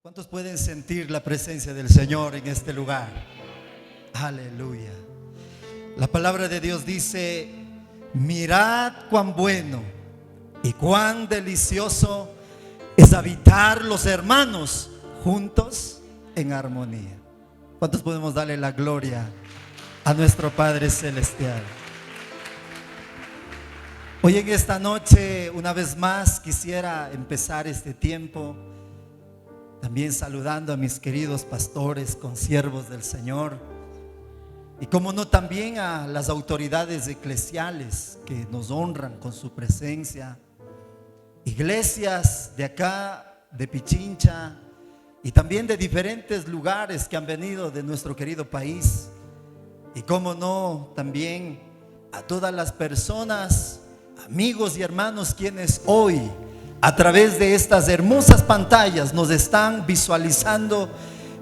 ¿Cuántos pueden sentir la presencia del Señor en este lugar? Aleluya. La palabra de Dios dice: mirad cuán bueno y cuán delicioso es habitar los hermanos juntos en armonía. ¿Cuántos podemos darle la gloria a nuestro Padre Celestial? Hoy en esta noche, una vez más, quisiera empezar este tiempo también saludando a mis queridos pastores, consiervos del Señor, y como no, también a las autoridades eclesiales que nos honran con su presencia, iglesias de acá, de Pichincha, y también de diferentes lugares que han venido de nuestro querido país, y como no, también a todas las personas, amigos y hermanos, quienes hoy a través de estas hermosas pantallas nos están visualizando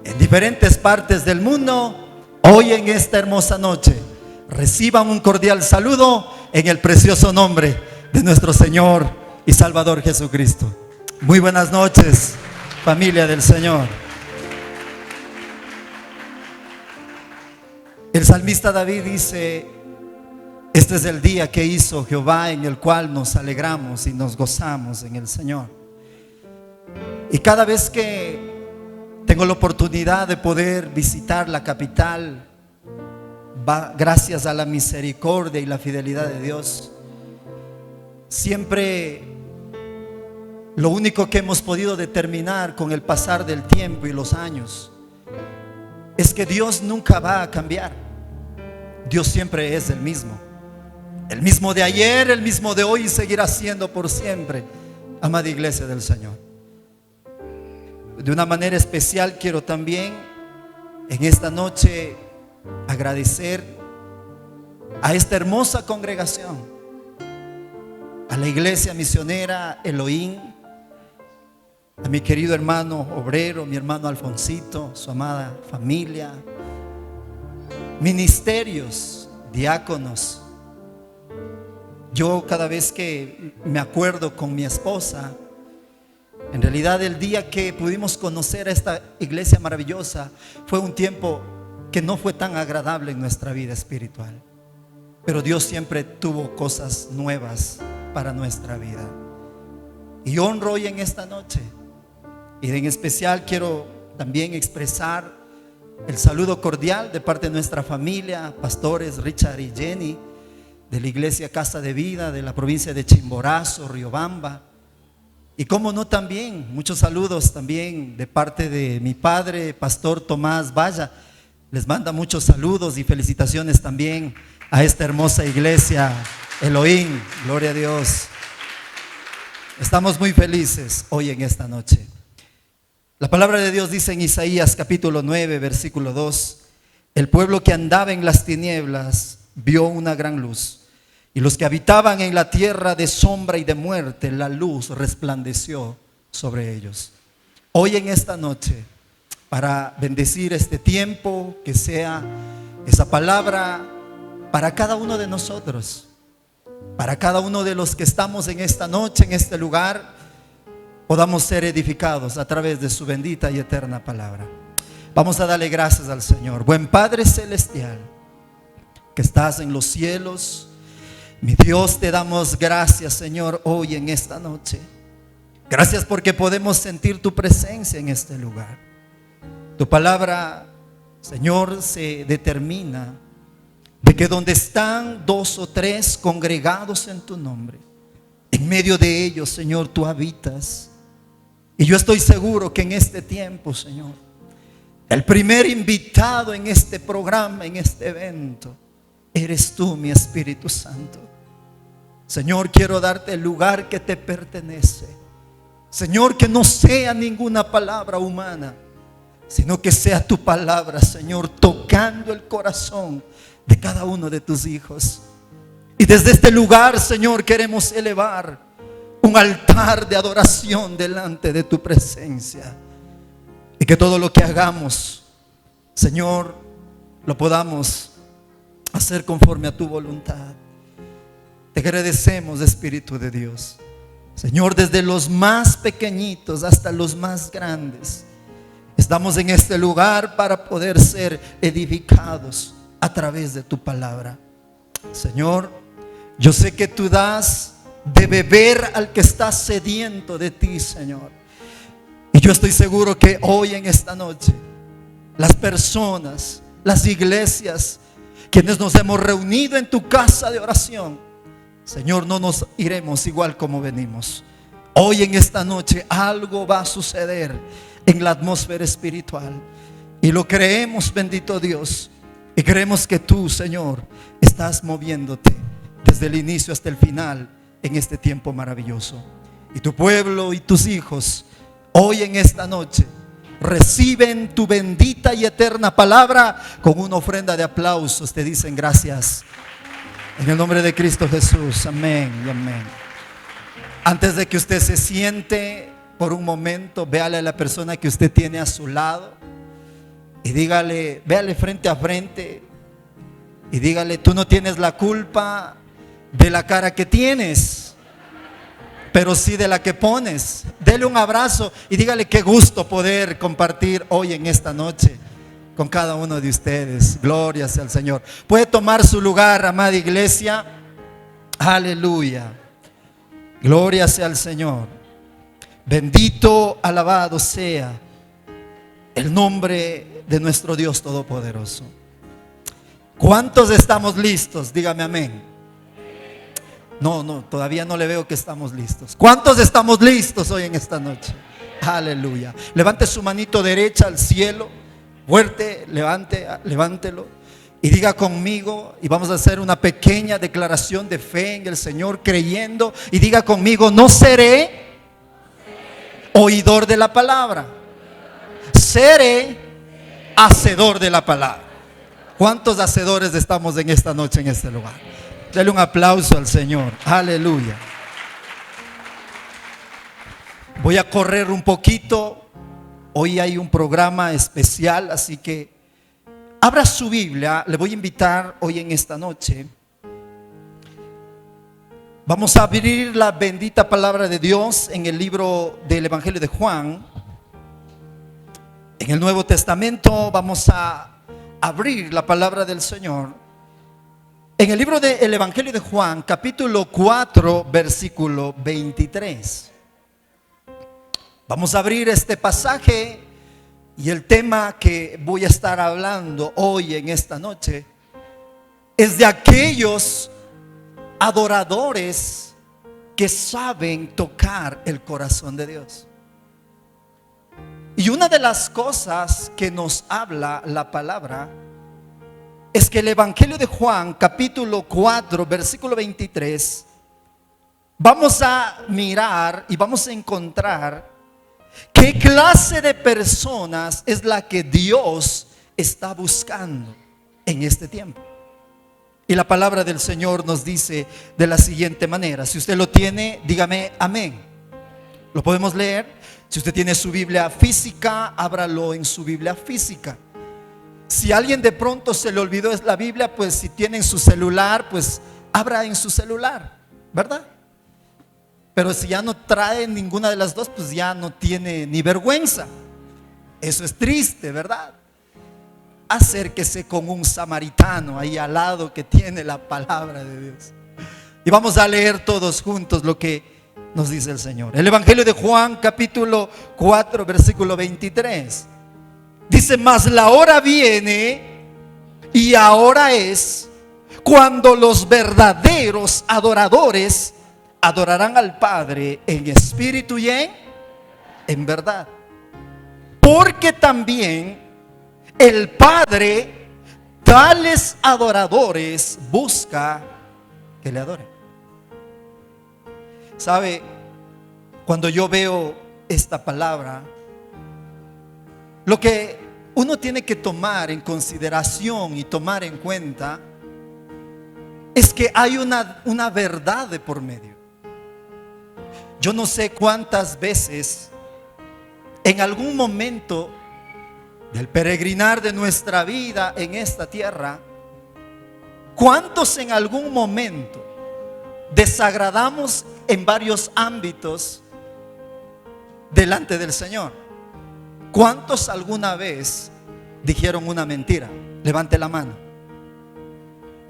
en diferentes partes del mundo. Hoy en esta hermosa noche reciban un cordial saludo en el precioso nombre de nuestro Señor y Salvador Jesucristo. Muy buenas noches, familia del Señor. El salmista David dice: este es el día que hizo Jehová, en el cual nos alegramos y nos gozamos en el Señor. Y cada vez que tengo la oportunidad de poder visitar la capital, gracias a la misericordia y la fidelidad de Dios, siempre lo único que hemos podido determinar con el pasar del tiempo y los años es que Dios nunca va a cambiar. Dios siempre es el mismo de ayer, el mismo de hoy, y seguirá siendo por siempre, amada iglesia del Señor. De una manera especial quiero también en esta noche agradecer a esta hermosa congregación, a la iglesia misionera Elohim, a mi querido hermano obrero, mi hermano Alfonsito, su amada familia, ministerios, diáconos. Yo cada vez que me acuerdo con mi esposa, en realidad el día que pudimos conocer a esta iglesia maravillosa fue un tiempo que no fue tan agradable en nuestra vida espiritual, pero Dios siempre tuvo cosas nuevas para nuestra vida. Y honro hoy en esta noche, y en especial quiero también expresar el saludo cordial de parte de nuestra familia, pastores Richard y Jenny, de la iglesia Casa de Vida de la provincia de Chimborazo, Riobamba. Y como no, también muchos saludos también de parte de mi padre, pastor Tomás Valla. Les manda muchos saludos y felicitaciones también a esta hermosa iglesia Elohim. Gloria a Dios. Estamos muy felices hoy en esta noche. La palabra de Dios dice en Isaías capítulo 9 versículo 2: el pueblo que andaba en las tinieblas vio una gran luz, y los que habitaban en la tierra de sombra y de muerte, la luz resplandeció sobre ellos. Hoy en esta noche, para bendecir este tiempo, que sea esa palabra para cada uno de nosotros, para cada uno de los que estamos en esta noche, en este lugar, podamos ser edificados a través de su bendita y eterna palabra. Vamos a darle gracias al Señor. Buen Padre Celestial, que estás en los cielos, mi Dios, te damos gracias, Señor, hoy en esta noche. Gracias porque podemos sentir tu presencia en este lugar. Tu palabra, Señor, se determina de que donde están dos o tres congregados en tu nombre, en medio de ellos, Señor, tú habitas. Y yo estoy seguro que en este tiempo, Señor, el primer invitado en este programa, en este evento, eres tú, mi Espíritu Santo. Señor, quiero darte el lugar que te pertenece. Señor, que no sea ninguna palabra humana, sino que sea tu palabra, Señor, tocando el corazón de cada uno de tus hijos. Y desde este lugar, Señor, queremos elevar un altar de adoración delante de tu presencia. Y que todo lo que hagamos, Señor, lo podamos hacer conforme a tu voluntad. Te agradecemos, Espíritu de Dios. Señor, desde los más pequeñitos hasta los más grandes, Estamos en este lugar para poder ser edificados a través de tu palabra. Señor, yo sé que tú das de beber al que está sediento de ti, Señor. Y yo estoy seguro que hoy en esta noche, las personas, las iglesias, quienes nos hemos reunido en tu casa de oración, Señor, no nos iremos igual como venimos. Hoy en esta noche algo va a suceder en la atmósfera espiritual. Y lo creemos, bendito Dios. Y creemos que tú, Señor, estás moviéndote desde el inicio hasta el final en este tiempo maravilloso. Y tu pueblo y tus hijos hoy en esta noche reciben tu bendita y eterna palabra con una ofrenda de aplausos. Te dicen gracias. En el nombre de Cristo Jesús. Amén y amén. Antes de que usted se siente, por un momento, véale a la persona que usted tiene a su lado y dígale, véale frente a frente y dígale: tú no tienes la culpa de la cara que tienes, pero sí de la que pones. Dele un abrazo y dígale: qué gusto poder compartir hoy en esta noche con cada uno de ustedes. Gloria sea al Señor. Puede tomar su lugar, amada iglesia. Aleluya. Gloria sea al Señor. Bendito, alabado sea el nombre de nuestro Dios Todopoderoso. ¿Cuántos estamos listos? Dígame amén. No, todavía no le veo que estamos listos. ¿Cuántos estamos listos hoy en esta noche? Aleluya. Levante su manito derecha al cielo, fuerte, levántelo y diga conmigo, y vamos a hacer una pequeña declaración de fe en el Señor, creyendo, y diga conmigo: no seré oidor de la palabra, seré hacedor de la palabra. ¿Cuántos hacedores estamos en esta noche en este lugar? Dale un aplauso al Señor. Aleluya. Voy a correr un poquito. Hoy hay un programa especial, así que abra su Biblia. Le voy a invitar hoy en esta noche. Vamos a abrir la bendita palabra de Dios en el libro del Evangelio de Juan. En el Nuevo Testamento vamos a abrir la palabra del Señor en el libro del Evangelio de Juan, capítulo 4, versículo 23. Vamos a abrir este pasaje, y el tema que voy a estar hablando hoy en esta noche es de aquellos adoradores que saben tocar el corazón de Dios. Y una de las cosas que nos habla la palabra es que el Evangelio de Juan, capítulo 4, versículo 23, vamos a mirar y vamos a encontrar qué clase de personas es la que Dios está buscando en este tiempo. Y la palabra del Señor nos dice de la siguiente manera. Si usted lo tiene, dígame amén. Lo podemos leer. Si usted tiene su Biblia física, ábralo en su Biblia física. Si a alguien de pronto se le olvidó la Biblia, pues si tienen su celular, pues abra en su celular, ¿verdad? Pero si ya no trae ninguna de las dos, pues ya no tiene ni vergüenza. Eso es triste, ¿verdad? Acérquese con un samaritano ahí al lado que tiene la palabra de Dios. Y vamos a leer todos juntos lo que nos dice el Señor. El Evangelio de Juan, capítulo 4, versículo 23. Dice: mas la hora viene y ahora es cuando los verdaderos adoradores adorarán al Padre en espíritu y en verdad. Porque también el Padre tales adoradores busca que le adoren. ¿Sabe? Cuando yo veo esta palabra, lo que uno tiene que tomar en consideración y tomar en cuenta es que hay una verdad de por medio. Yo no sé cuántas veces en algún momento del peregrinar de nuestra vida en esta tierra, cuántos en algún momento desagradamos en varios ámbitos delante del Señor. ¿Cuántos alguna vez dijeron una mentira? Levante la mano.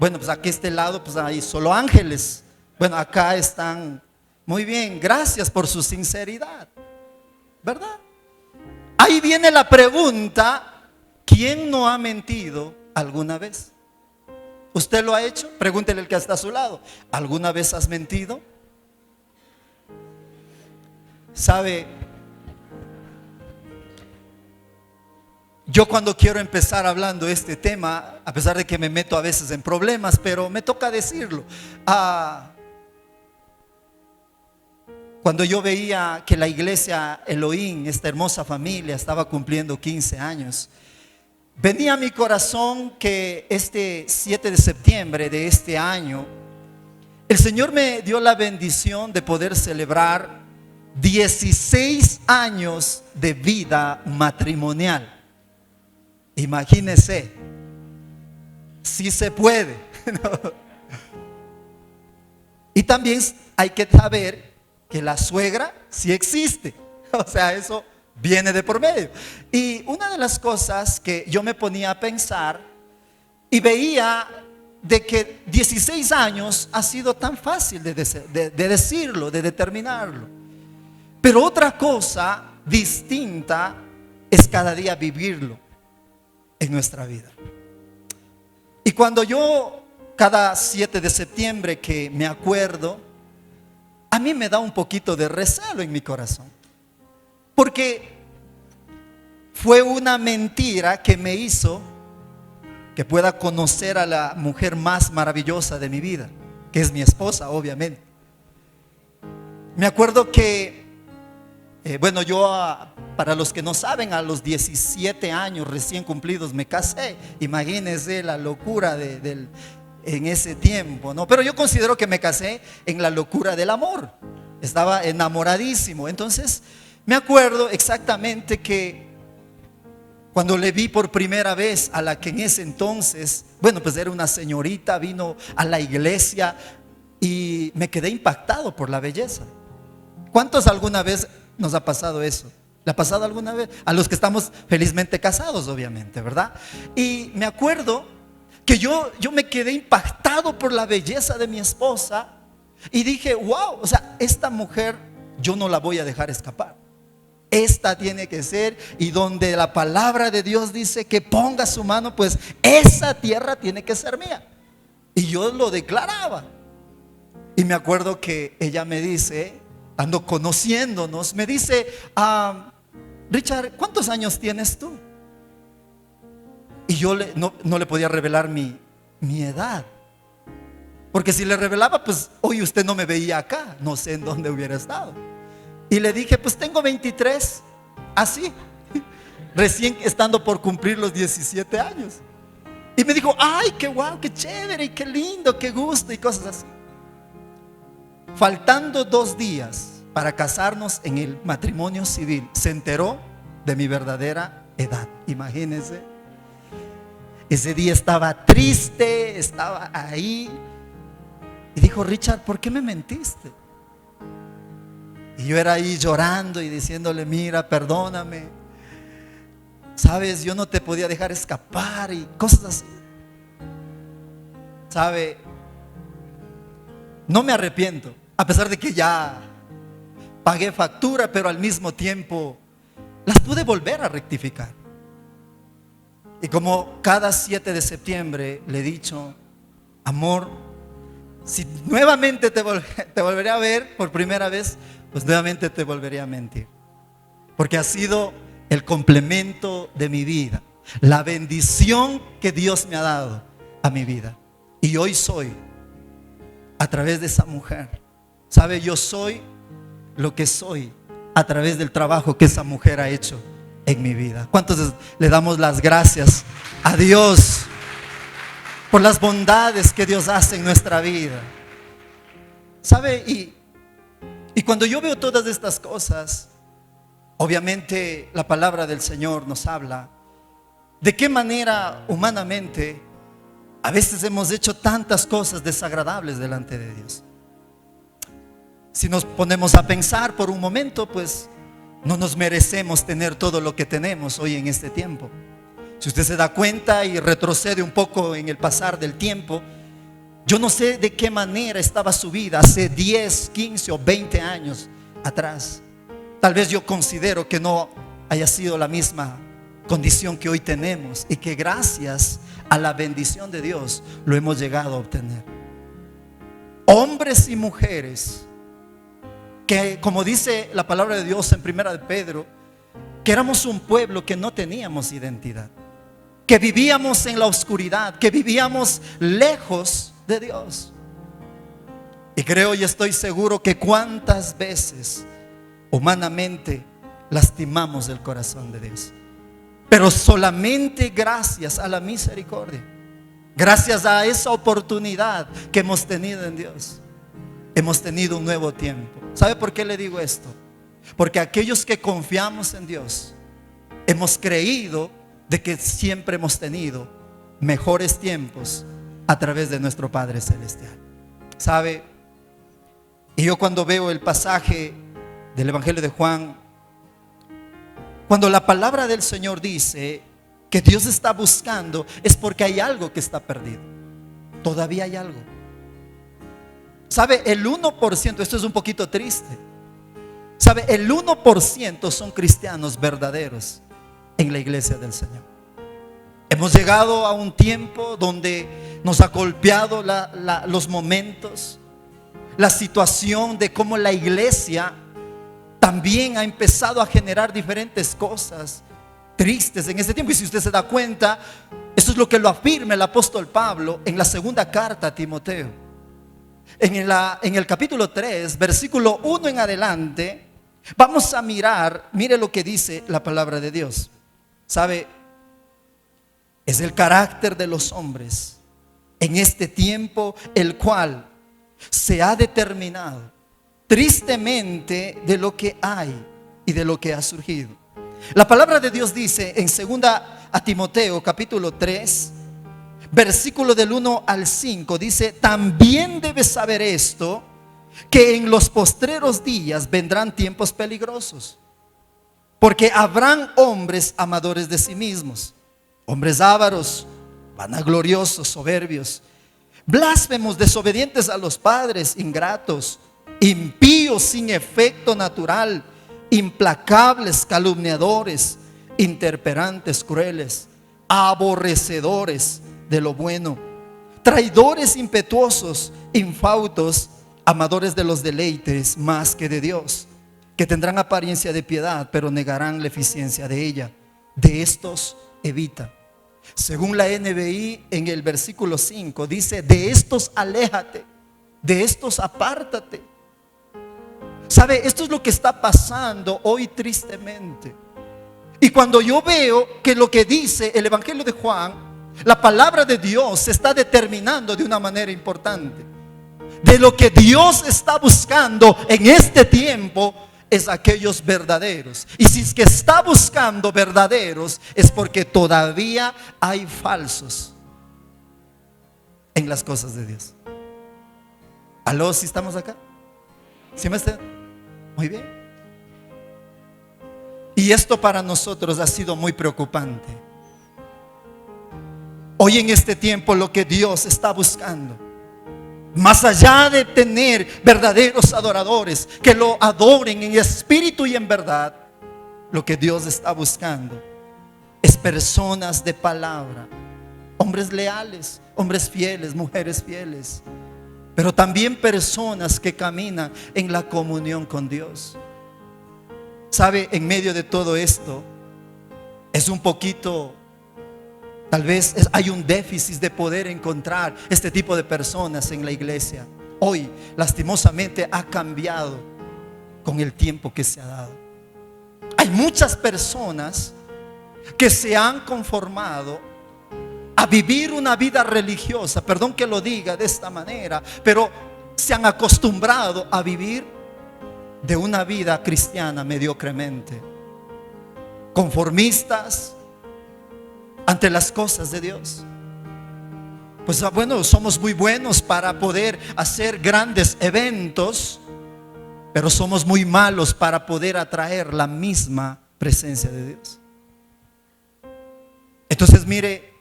Bueno, pues aquí a este lado, pues hay solo ángeles. Bueno, acá están. Muy bien, gracias por su sinceridad, ¿verdad? Ahí viene la pregunta: ¿quién no ha mentido alguna vez? ¿Usted lo ha hecho? Pregúntele al que está a su lado: ¿alguna vez has mentido? ¿Sabe? Yo cuando quiero empezar hablando de este tema, a pesar de que me meto a veces en problemas, pero me toca decirlo. Cuando yo veía que la iglesia Elohim, esta hermosa familia, estaba cumpliendo 15 años, venía a mi corazón que este 7 de septiembre de este año, el Señor me dio la bendición de poder celebrar 16 años de vida matrimonial. Imagínese, si se puede. Y también hay que saber que la suegra sí existe. O sea, eso viene de por medio. Y una de las cosas que yo me ponía a pensar y veía de que 16 años ha sido tan fácil de decirlo, de determinarlo. Pero otra cosa distinta es cada día vivirlo en nuestra vida. Y cuando yo, cada 7 de septiembre que me acuerdo, a mí me da un poquito de recelo en mi corazón, porque fue una mentira que me hizo que pueda conocer a la mujer más maravillosa de mi vida, que es mi esposa, obviamente. Me acuerdo que bueno, yo, para los que no saben, a los 17 años recién cumplidos me casé. Imagínense la locura en ese tiempo, ¿no? Pero yo considero que me casé en la locura del amor. Estaba enamoradísimo. Entonces me acuerdo exactamente que cuando le vi por primera vez a la que en ese entonces, bueno, pues era una señorita, vino a la iglesia y me quedé impactado por la belleza. ¿Cuántos alguna vez nos ha pasado eso? ¿Le ha pasado alguna vez? A los que estamos felizmente casados, obviamente, ¿verdad? Y me acuerdo que yo me quedé impactado por la belleza de mi esposa y dije, wow, o sea, esta mujer yo no la voy a dejar escapar. Esta tiene que ser, y donde la palabra de Dios dice que ponga su mano, pues esa tierra tiene que ser mía. Y yo lo declaraba. Y me acuerdo que ella me dice, ando conociéndonos, me dice, Richard, ¿cuántos años tienes tú? Y yo no le podía revelar mi edad, porque si le revelaba, pues hoy usted no me veía acá, no sé en dónde hubiera estado. Y le dije, pues tengo 23, así, recién estando por cumplir los 17 años. Y me dijo, ay, qué guau, qué chévere, y qué lindo, qué gusto, y cosas así. Faltando 2 días para casarnos en el matrimonio civil, se enteró de mi verdadera edad. Imagínense. Ese día estaba triste, estaba ahí. Y dijo, Richard, ¿por qué me mentiste? Y yo era ahí llorando y diciéndole, mira, perdóname. Sabes, yo no te podía dejar escapar y cosas así. Sabe, no me arrepiento, a pesar de que ya pagué factura, pero al mismo tiempo las pude volver a rectificar. Y como cada 7 de septiembre le he dicho, amor, si nuevamente te volveré a ver por primera vez, pues nuevamente te volveré a mentir. Porque ha sido el complemento de mi vida, la bendición que Dios me ha dado a mi vida. Y hoy soy, a través de esa mujer, ¿sabe? Yo soy lo que soy a través del trabajo que esa mujer ha hecho en mi vida. ¿Cuántos le damos las gracias a Dios por las bondades que Dios hace en nuestra vida? ¿Sabe? Y cuando yo veo todas estas cosas, obviamente la palabra del Señor nos habla de qué manera humanamente a veces hemos hecho tantas cosas desagradables delante de Dios. Si nos ponemos a pensar por un momento, pues No nos merecemos tener todo lo que tenemos hoy en este tiempo. Si usted se da cuenta y retrocede un poco en el pasar del tiempo, yo no sé de qué manera estaba su vida hace 10, 15 o 20 años atrás. Tal vez yo considero que no haya sido la misma condición que hoy tenemos, y que gracias a la bendición de Dios lo hemos llegado a obtener. Hombres y mujeres que, como dice la palabra de Dios en Primera de Pedro, que éramos un pueblo que no teníamos identidad, que vivíamos en la oscuridad, que vivíamos lejos de Dios. Y creo y estoy seguro que cuántas veces humanamente lastimamos el corazón de Dios, pero solamente gracias a la misericordia, gracias a esa oportunidad que hemos tenido en Dios, hemos tenido un nuevo tiempo. ¿Sabe por qué le digo esto? Porque aquellos que confiamos en Dios hemos creído de que siempre hemos tenido mejores tiempos a través de nuestro Padre Celestial. ¿Sabe? Y yo cuando veo el pasaje del Evangelio de Juan, cuando la palabra del Señor dice que Dios está buscando, es porque hay algo que está perdido. Todavía hay algo. ¿Sabe? El 1%, esto es un poquito triste. ¿Sabe? El 1% son cristianos verdaderos en la iglesia del Señor. Hemos llegado a un tiempo donde nos ha golpeado los momentos, la situación de cómo la iglesia también ha empezado a generar diferentes cosas tristes en este tiempo. Y si usted se da cuenta, eso es lo que lo afirma el apóstol Pablo en la segunda carta a Timoteo. En el capítulo 3, versículo 1 en adelante, vamos a mirar, mire lo que dice la palabra de Dios. ¿Sabe? Es el carácter de los hombres en este tiempo, el cual se ha determinado tristemente de lo que hay y de lo que ha surgido. La palabra de Dios dice en 2 a Timoteo capítulo 3, versículo del 1 al 5, dice: también debes saber esto, que en los postreros días vendrán tiempos peligrosos, porque habrán hombres amadores de sí mismos, hombres ávaros, vanagloriosos, soberbios, blasfemos, desobedientes a los padres, ingratos, impíos sin efecto natural, implacables, calumniadores, interperantes, crueles, aborrecedores de lo bueno, traidores, impetuosos, infautos, amadores de los deleites más que de Dios, que tendrán apariencia de piedad, pero negarán la eficiencia de ella. De estos evita. Según la NBI, en el versículo 5 dice: de estos aléjate, de estos apártate. ¿Sabe? Esto es lo que está pasando hoy tristemente. Y cuando yo veo que lo que dice el Evangelio de Juan, la palabra de Dios se está determinando de una manera importante. De lo que Dios está buscando en este tiempo es aquellos verdaderos. Y si es que está buscando verdaderos, es porque todavía hay falsos en las cosas de Dios. ¿Aló? ¿Si estamos acá? ¿Sí me está? Muy bien. Y esto para nosotros ha sido muy preocupante. Hoy en este tiempo lo que Dios está buscando, más allá de tener verdaderos adoradores que lo adoren en espíritu y en verdad, lo que Dios está buscando es personas de palabra, hombres leales, hombres fieles, mujeres fieles, pero también personas que caminan en la comunión con Dios. ¿Sabe? En medio de todo esto es un poquito, tal vez hay un déficit de poder encontrar este tipo de personas en la iglesia. Hoy lastimosamente ha cambiado con el tiempo que se ha dado. Hay muchas personas que se han conformado a vivir una vida religiosa, perdón que lo diga de esta manera, pero se han acostumbrado a vivir de una vida cristiana mediocremente, conformistas ante las cosas de Dios. Pues bueno, somos muy buenos para poder hacer grandes eventos, pero somos muy malos para poder atraer la misma presencia de Dios. Entonces mire,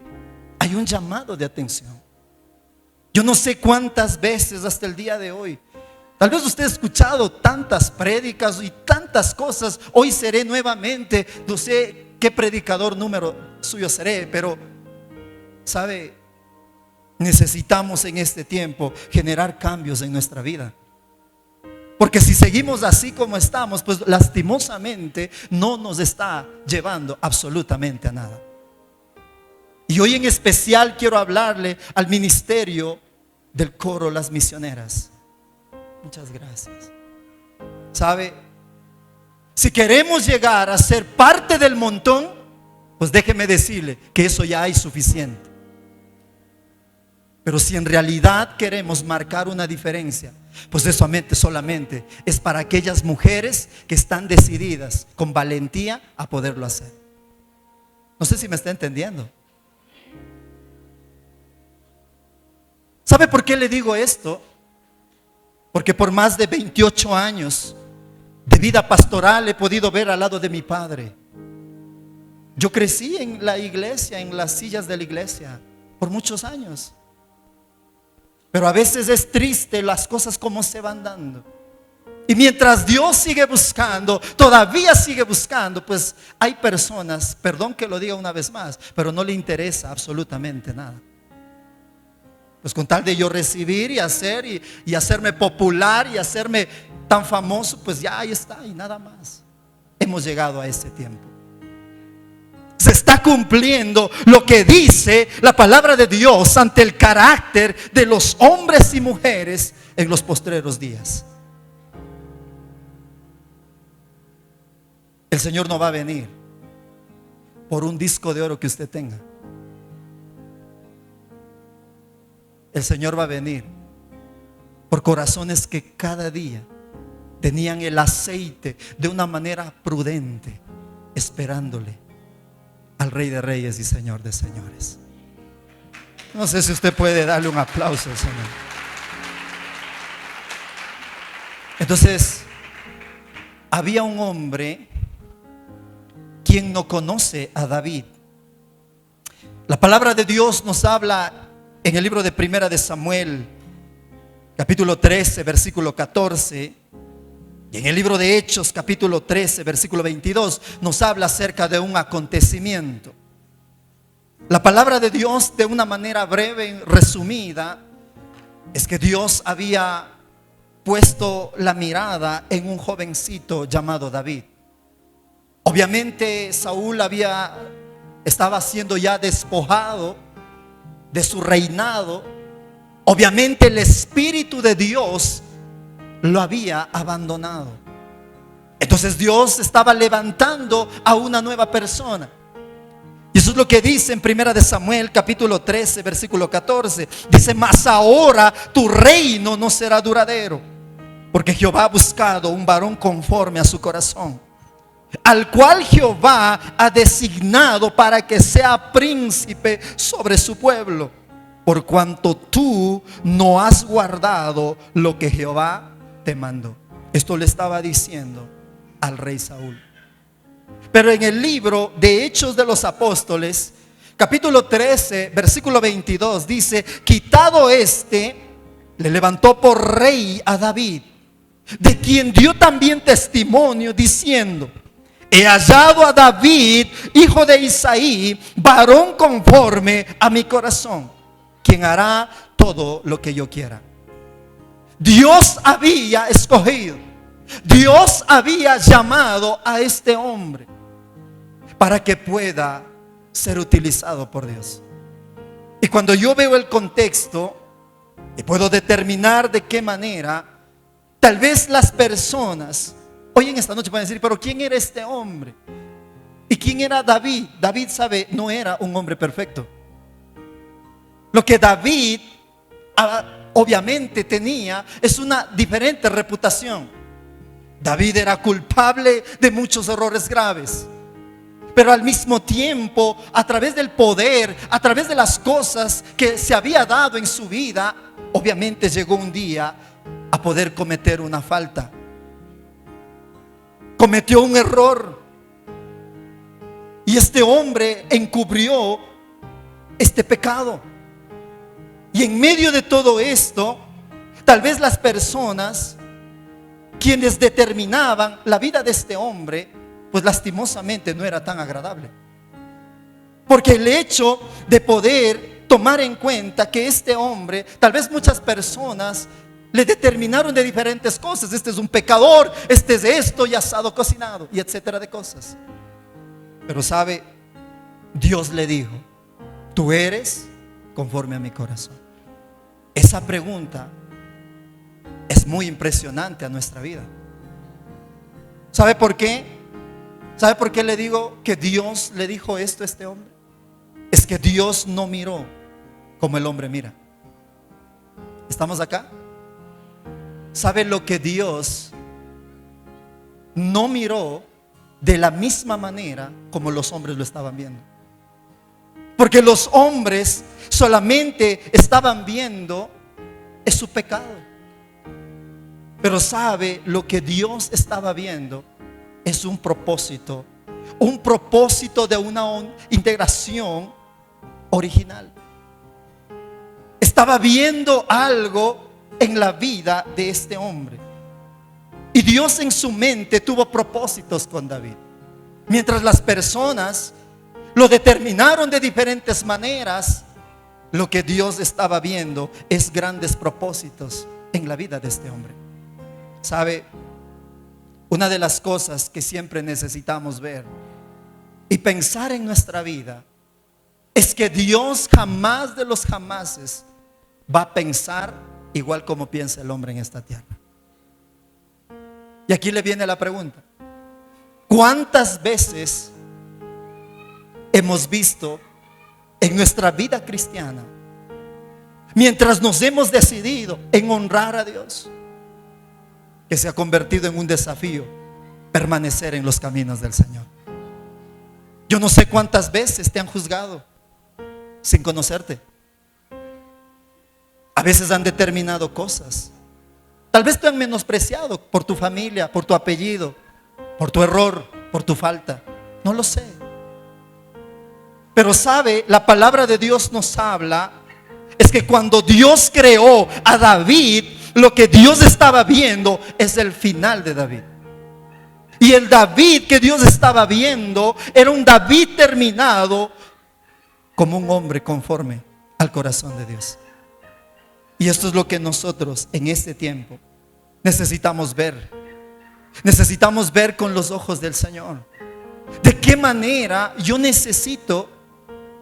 hay un llamado de atención. Yo no sé cuántas veces hasta el día de hoy, tal vez usted ha escuchado tantas prédicas y tantas cosas. Hoy seré nuevamente, no sé qué predicador número suyo seré, pero sabe, necesitamos en este tiempo generar cambios en nuestra vida. Porque si seguimos así como estamos, pues lastimosamente no nos está llevando absolutamente a nada. Y hoy en especial quiero hablarle al ministerio del coro Las Misioneras. Muchas gracias. ¿Sabe? Si queremos llegar a ser parte del montón, pues déjeme decirle que eso ya hay suficiente. Pero si en realidad queremos marcar una diferencia, pues eso solamente es para aquellas mujeres que están decididas con valentía a poderlo hacer. No sé si me está entendiendo. ¿Sabe por qué le digo esto? Porque por más de 28 años de vida pastoral he podido ver al lado de mi padre. Yo crecí en la iglesia, en las sillas de la iglesia, por muchos años. Pero a veces es triste las cosas como se van dando. Y mientras Dios sigue buscando, todavía sigue buscando, pues hay personas, perdón que lo diga una vez más, pero no le interesa absolutamente nada. Pues con tal de yo recibir y hacer y hacerme popular y hacerme tan famoso, pues ya ahí está y nada más. Hemos llegado a ese tiempo. Se está cumpliendo lo que dice la palabra de Dios ante el carácter de los hombres y mujeres en los postreros días. El Señor no va a venir por un disco de oro que usted tenga. El Señor va a venir por corazones que cada día tenían el aceite de una manera prudente, esperándole al Rey de Reyes y Señor de Señores. No sé si usted puede darle un aplauso al Señor. Entonces, había un hombre quien no conoce a David. La palabra de Dios nos habla en el libro de Primera de Samuel, capítulo 13, versículo 14. Y en el libro de Hechos, capítulo 13, versículo 22, nos habla acerca de un acontecimiento. La palabra de Dios, de una manera breve, resumida, es que Dios había puesto la mirada en un jovencito llamado David. Obviamente Saúl estaba siendo ya despojado de su reinado. Obviamente el Espíritu de Dios lo había abandonado. Entonces Dios estaba levantando a una nueva persona. Y eso es lo que dice en Primera de Samuel, capítulo 13, versículo 14. Dice: mas ahora tu reino no será duradero, porque Jehová ha buscado un varón conforme a su corazón, al cual Jehová ha designado para que sea príncipe sobre su pueblo, por cuanto tú no has guardado lo que Jehová te mandó. Esto le estaba diciendo al rey Saúl. Pero en el libro de Hechos de los Apóstoles, capítulo 13, versículo 22, dice: quitado le levantó por rey a David, de quien dio también testimonio diciendo: he hallado a David, hijo de Isaí, varón conforme a mi corazón, quien hará todo lo que yo quiera. Dios había escogido, Dios había llamado a este hombre para que pueda ser utilizado por Dios. Y cuando yo veo el contexto y puedo determinar de qué manera, tal vez las personas hoy en esta noche pueden decir: pero ¿quién era este hombre? ¿Y quién era David? David, sabe, no era un hombre perfecto. Lo que David obviamente tenía es una diferente reputación. David era culpable de muchos errores graves, pero al mismo tiempo, a través del poder, a través de las cosas que se había dado en su vida, obviamente llegó un día a poder cometer una falta. cometió un error. Y este hombre encubrió este pecado. Y en medio de todo esto, tal vez las personas quienes determinaban la vida de este hombre, pues lastimosamente no era tan agradable. Porque el hecho de poder tomar en cuenta que este hombre, tal vez muchas personas le determinaron de diferentes cosas. Este es un pecador, este es esto y asado cocinado y etcétera de cosas. Pero sabe, Dios le dijo: tú eres conforme a mi corazón. Esa pregunta es muy impresionante a nuestra vida. ¿Sabe por qué? ¿Sabe por qué le digo que Dios le dijo esto a este hombre? Es que Dios no miró como el hombre mira. ¿Estamos acá? ¿Sabe lo que Dios no miró de la misma manera como los hombres lo estaban viendo? Porque los hombres solamente estaban viendo es su pecado. Pero sabe, lo que Dios estaba viendo es un propósito de una integración original. Estaba viendo algo en la vida de este hombre. Y Dios en su mente tuvo propósitos con David. Mientras las personas lo determinaron de diferentes maneras, lo que Dios estaba viendo es grandes propósitos en la vida de este hombre. ¿Sabe? Una de las cosas que siempre necesitamos ver y pensar en nuestra vida es que Dios jamás de los jamases va a pensar igual como piensa el hombre en esta tierra. Y aquí le viene la pregunta: ¿cuántas veces hemos visto en nuestra vida cristiana, mientras nos hemos decidido en honrar a Dios, que se ha convertido en un desafío permanecer en los caminos del Señor? Yo no sé cuántas veces te han juzgado sin conocerte. A veces han determinado cosas. Tal vez te han menospreciado por tu familia, por tu apellido, por tu error, por tu falta. No lo sé. Pero sabe, la palabra de Dios nos habla, es que cuando Dios creó a David, lo que Dios estaba viendo es el final de David. Y el David que Dios estaba viendo era un David terminado como un hombre conforme al corazón de Dios. Y esto es lo que nosotros en este tiempo necesitamos ver. Necesitamos ver con los ojos del Señor. ¿De qué manera yo necesito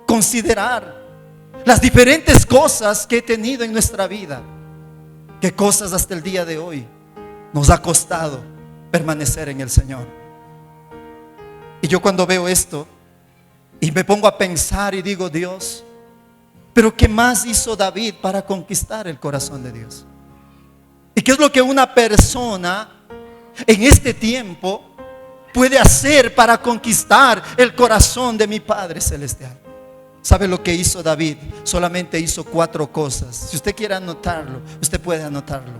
considerar las diferentes cosas que he tenido en nuestra vida? ¿Qué cosas hasta el día de hoy nos ha costado permanecer en el Señor? Y yo cuando veo esto y me pongo a pensar y digo: Dios, pero ¿qué más hizo David para conquistar el corazón de Dios? ¿Y qué es lo que una persona en este tiempo puede hacer para conquistar el corazón de mi Padre Celestial? ¿Sabe lo que hizo David? Solamente hizo 4 cosas. Si usted quiere anotarlo, usted puede anotarlo.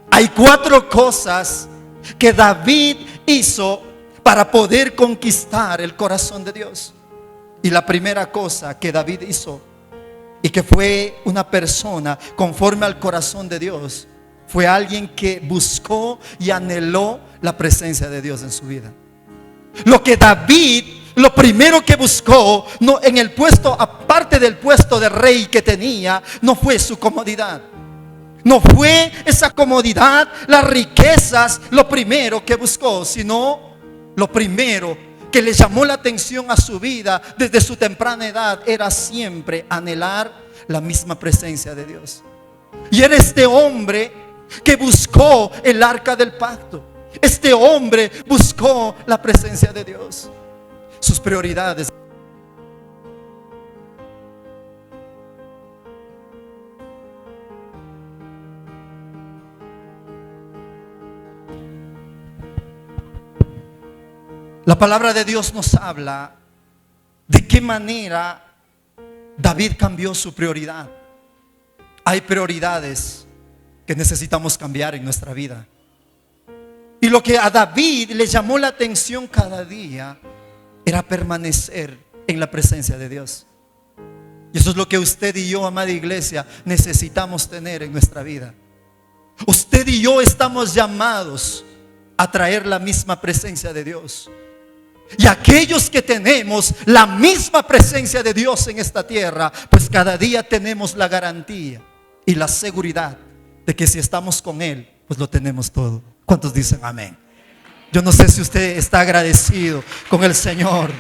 Hay 4 cosas que David hizo para poder conquistar el corazón de Dios. Y la primera cosa que David hizo, y que fue una persona conforme al corazón de Dios, fue alguien que buscó y anheló la presencia de Dios en su vida. Lo que David, lo primero que buscó, no en el puesto, aparte del puesto de rey que tenía, no fue su comodidad. No fue esa comodidad, las riquezas, lo primero que buscó, sino lo primero que le llamó la atención a su vida desde su temprana edad era siempre anhelar la misma presencia de Dios. Y era este hombre que buscó el arca del pacto. Este hombre buscó la presencia de Dios. Sus prioridades. La palabra de Dios nos habla de qué manera David cambió su prioridad. Hay prioridades que necesitamos cambiar en nuestra vida. Y lo que a David le llamó la atención cada día era permanecer en la presencia de Dios. Y eso es lo que usted y yo, amada iglesia, necesitamos tener en nuestra vida. Usted y yo estamos llamados a traer la misma presencia de Dios. Y aquellos que tenemos la misma presencia de Dios en esta tierra, pues cada día tenemos la garantía y la seguridad de que si estamos con Él, pues lo tenemos todo. ¿Cuántos dicen amén? Yo no sé si usted está agradecido con el Señor.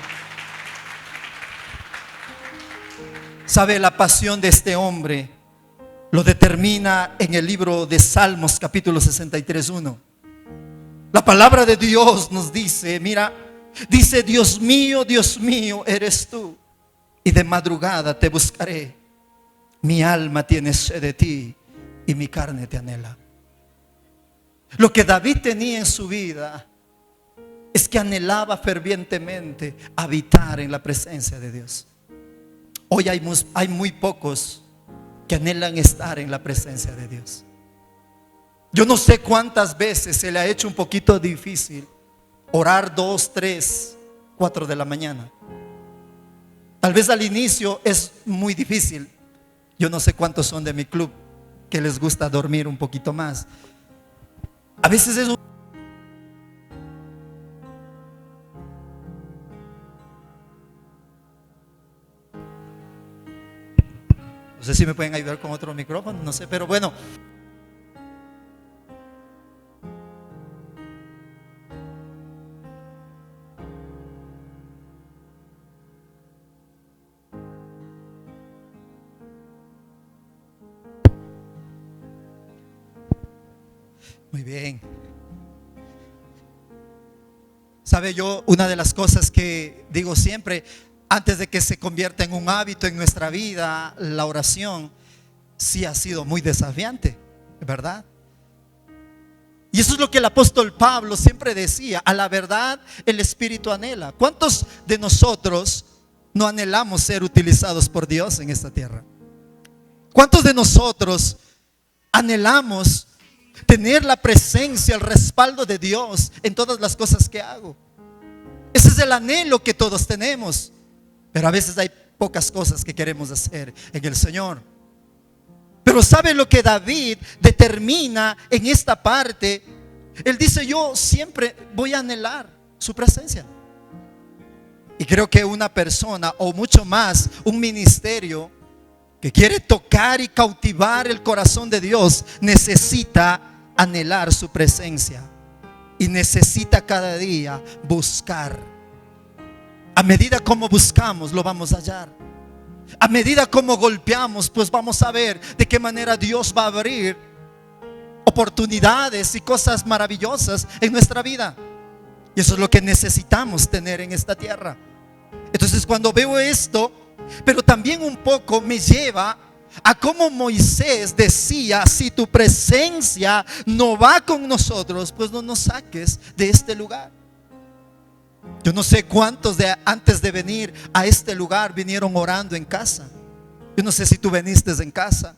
¿Sabe? La pasión de este hombre lo determina en el libro de Salmos capítulo 63:1. La palabra de Dios nos dice, mira, dice: Dios mío, eres tú, y de madrugada te buscaré. Mi alma tiene sed de ti y mi carne te anhela. Lo que David tenía en su vida es que anhelaba fervientemente habitar en la presencia de Dios. Hoy hay muy pocos que anhelan estar en la presencia de Dios. Yo no sé cuántas veces se le ha hecho un poquito difícil orar 2, 3, 4 de la mañana. Tal vez al inicio es muy difícil. Yo no sé cuántos son de mi club que les gusta dormir un poquito más. A veces es no sé si me pueden ayudar con otro micrófono, no sé, pero bueno. Muy bien. Sabe, yo una de las cosas que digo siempre, antes de que se convierta en un hábito en nuestra vida, la oración sí ha sido muy desafiante, ¿verdad? Y eso es lo que el apóstol Pablo siempre decía: a la verdad el Espíritu anhela. ¿Cuántos de nosotros no anhelamos ser utilizados por Dios en esta tierra? ¿Cuántos de nosotros anhelamos tener la presencia, el respaldo de Dios en todas las cosas que hago? Ese es el anhelo que todos tenemos. Pero a veces hay pocas cosas que queremos hacer en el Señor. Pero ¿sabe lo que David determina en esta parte? Él dice: yo siempre voy a anhelar su presencia. Y creo que una persona, o mucho más, un ministerio que quiere tocar y cautivar el corazón de Dios, necesita anhelar su presencia. Y necesita cada día buscar. A medida como buscamos, lo vamos a hallar. A medida como golpeamos, pues vamos a ver de qué manera Dios va a abrir oportunidades y cosas maravillosas en nuestra vida. Y eso es lo que necesitamos tener en esta tierra. Entonces, cuando veo esto, pero también un poco me lleva a cómo Moisés decía: si tu presencia no va con nosotros, pues no nos saques de este lugar. Yo no sé cuántos antes de venir a este lugar vinieron orando en casa. Yo no sé si tú viniste en casa,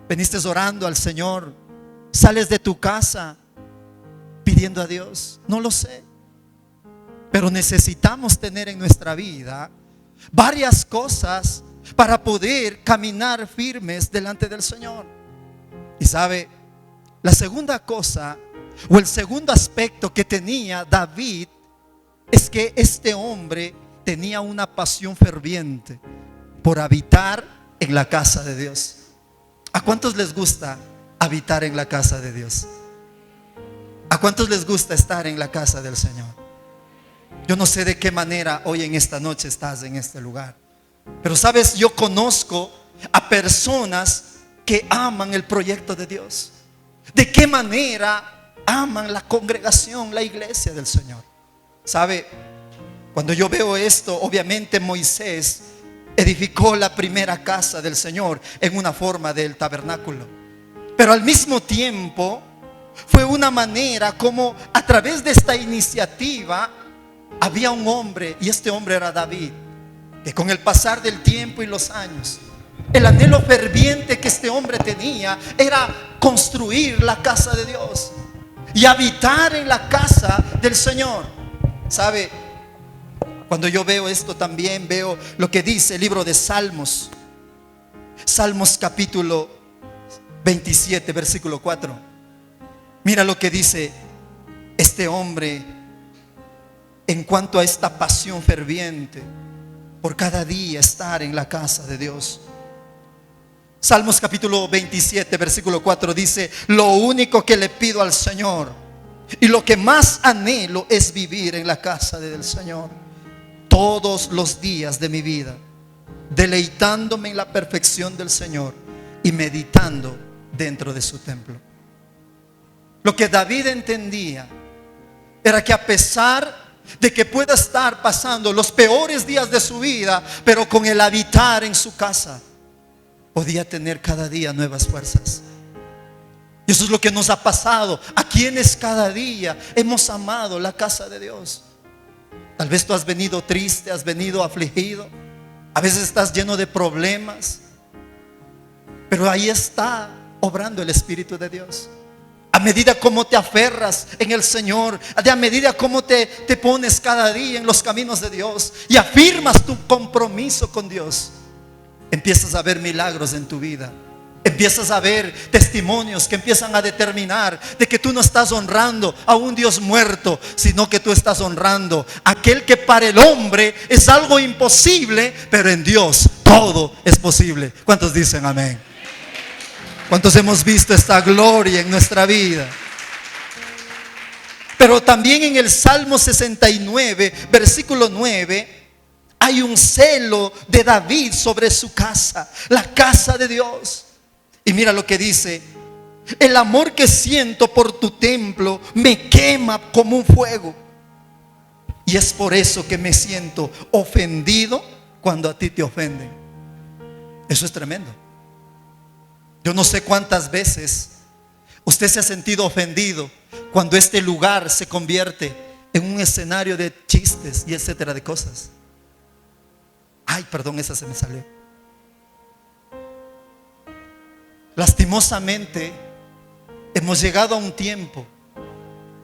viniste orando al Señor, sales de tu casa pidiendo a Dios. No lo sé. Pero necesitamos tener en nuestra vida varias cosas para poder caminar firmes delante del Señor. Y sabe, la segunda cosa, o el segundo aspecto que tenía David, es que este hombre tenía una pasión ferviente por habitar en la casa de Dios. ¿A cuántos les gusta habitar en la casa de Dios? ¿A cuántos les gusta estar en la casa del Señor? Yo no sé de qué manera hoy en esta noche estás en este lugar, pero sabes, yo conozco a personas que aman el proyecto de Dios. ¿De qué manera aman la congregación, la iglesia del Señor? ¿Sabe? Cuando yo veo esto, obviamente Moisés edificó la primera casa del Señor en una forma del tabernáculo. Pero al mismo tiempo fue una manera como a través de esta iniciativa había un hombre, y este hombre era David, que con el pasar del tiempo y los años, el anhelo ferviente que este hombre tenía era construir la casa de Dios. y habitar en la casa del Señor. ¿Sabe? Cuando yo veo esto también veo lo que dice el libro de Salmos. Salmos capítulo 27, versículo 4. Mira lo que dice este hombre en cuanto a esta pasión ferviente por cada día estar en la casa de Dios. Salmos capítulo 27, versículo 4 dice: lo único que le pido al Señor y lo que más anhelo es vivir en la casa del Señor todos los días de mi vida, deleitándome en la perfección del Señor y meditando dentro de su templo. Lo que David entendía era que a pesar de que pueda estar pasando los peores días de su vida, pero con el habitar en su casa, podía tener cada día nuevas fuerzas. Y eso es lo que nos ha pasado a quienes cada día hemos amado la casa de Dios. Tal vez tú has venido triste, has venido afligido, a veces estás lleno de problemas, pero ahí está obrando el Espíritu de Dios. A medida como te aferras en el Señor, a medida como te pones cada día en los caminos de Dios y afirmas tu compromiso con Dios, empiezas a ver milagros en tu vida. Empiezas a ver testimonios que empiezan a determinar de que tú no estás honrando a un Dios muerto, sino que tú estás honrando a aquel que para el hombre es algo imposible, pero en Dios todo es posible. ¿Cuántos dicen amén? ¿Cuántos hemos visto esta gloria en nuestra vida? Pero también en el Salmo 69, versículo 9, hay un celo de David sobre su casa, la casa de Dios. Y mira lo que dice: el amor que siento por tu templo me quema como un fuego, y es por eso que me siento ofendido cuando a ti te ofenden. Eso es tremendo. Yo no sé cuántas veces usted se ha sentido ofendido cuando este lugar se convierte en un escenario de chistes y etcétera de cosas. Ay, perdón, esa se me salió. Lastimosamente hemos llegado a un tiempo,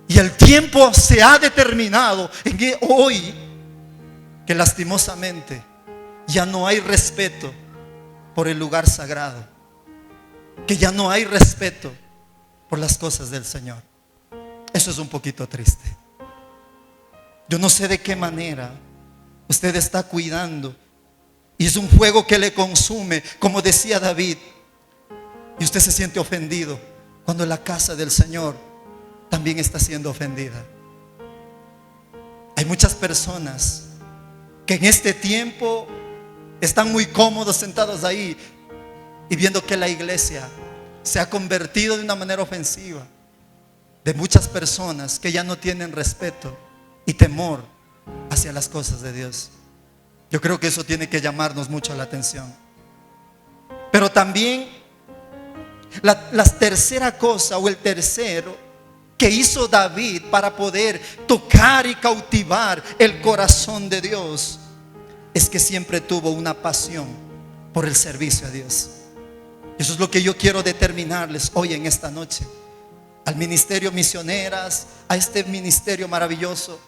y el tiempo se ha determinado en que hoy, que lastimosamente ya no hay respeto por el lugar sagrado, que ya no hay respeto por las cosas del Señor. Eso es un poquito triste. Yo no sé de qué manera usted está cuidando, y es un fuego que le consume, como decía David, y usted se siente ofendido cuando la casa del Señor también está siendo ofendida. Hay muchas personas que en este tiempo están muy cómodos sentados ahí y viendo que la iglesia se ha convertido de una manera ofensiva, de muchas personas que ya no tienen respeto y temor hacia las cosas de Dios. Yo creo que eso tiene que llamarnos mucho la atención. Pero también la tercera cosa, o el tercero que hizo David para poder tocar y cautivar el corazón de Dios, es que siempre tuvo una pasión por el servicio a Dios. Eso es lo que yo quiero determinarles hoy en esta noche, al ministerio Misioneras, a este ministerio maravilloso,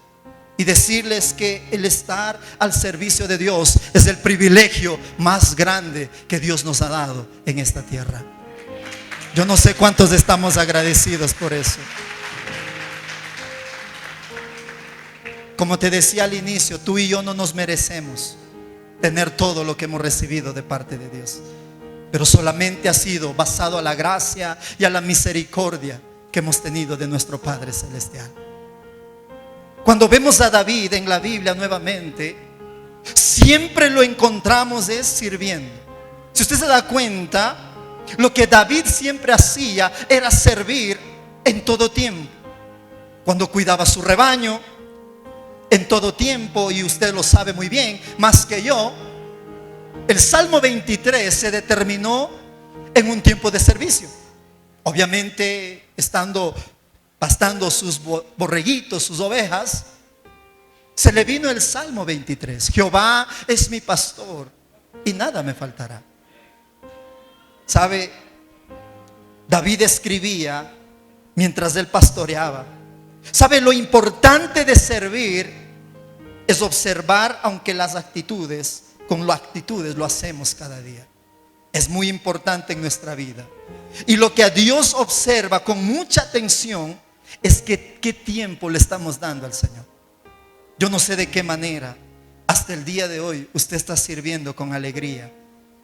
y decirles que el estar al servicio de Dios es el privilegio más grande que Dios nos ha dado en esta tierra. Yo no sé cuántos estamos agradecidos por eso. Como te decía al inicio, tú y yo no nos merecemos tener todo lo que hemos recibido de parte de Dios, pero solamente ha sido basado a la gracia y a la misericordia que hemos tenido de nuestro Padre Celestial. Cuando vemos a David en la Biblia nuevamente, siempre lo encontramos es sirviendo. Si usted se da cuenta, lo que David siempre hacía era servir en todo tiempo. Cuando cuidaba su rebaño, en todo tiempo, y usted lo sabe muy bien, más que yo, el Salmo 23 se determinó en un tiempo de servicio. Obviamente, pastando sus borreguitos, sus ovejas, se le vino el Salmo 23. Jehová es mi pastor y nada me faltará. ¿Sabe? David escribía mientras él pastoreaba. ¿Sabe? Lo importante de servir es observar, aunque las actitudes, con las actitudes lo hacemos cada día. Es muy importante en nuestra vida. Y lo que a Dios observa con mucha atención es que qué tiempo le estamos dando al Señor. Yo no sé de qué manera hasta el día de hoy usted está sirviendo con alegría,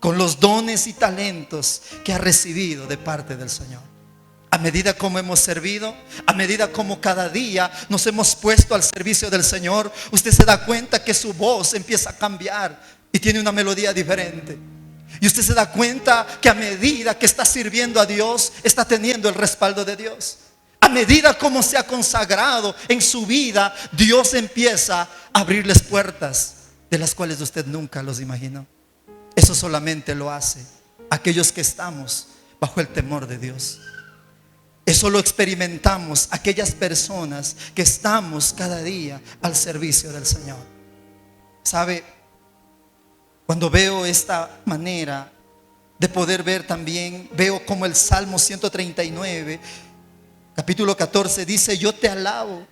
con los dones y talentos que ha recibido de parte del Señor. A medida como hemos servido, a medida como cada día nos hemos puesto al servicio del Señor, usted se da cuenta que su voz empieza a cambiar y tiene una melodía diferente. Y usted se da cuenta que a medida que está sirviendo a Dios, está teniendo el respaldo de Dios. A medida como se ha consagrado en su vida, Dios empieza a abrirles puertas de las cuales usted nunca los imaginó. Eso solamente lo hace aquellos que estamos bajo el temor de Dios. Eso lo experimentamos aquellas personas que estamos cada día al servicio del Señor. ¿Sabe? Cuando veo esta manera de poder ver también, veo como el Salmo 139, capítulo 14 dice: yo te alabo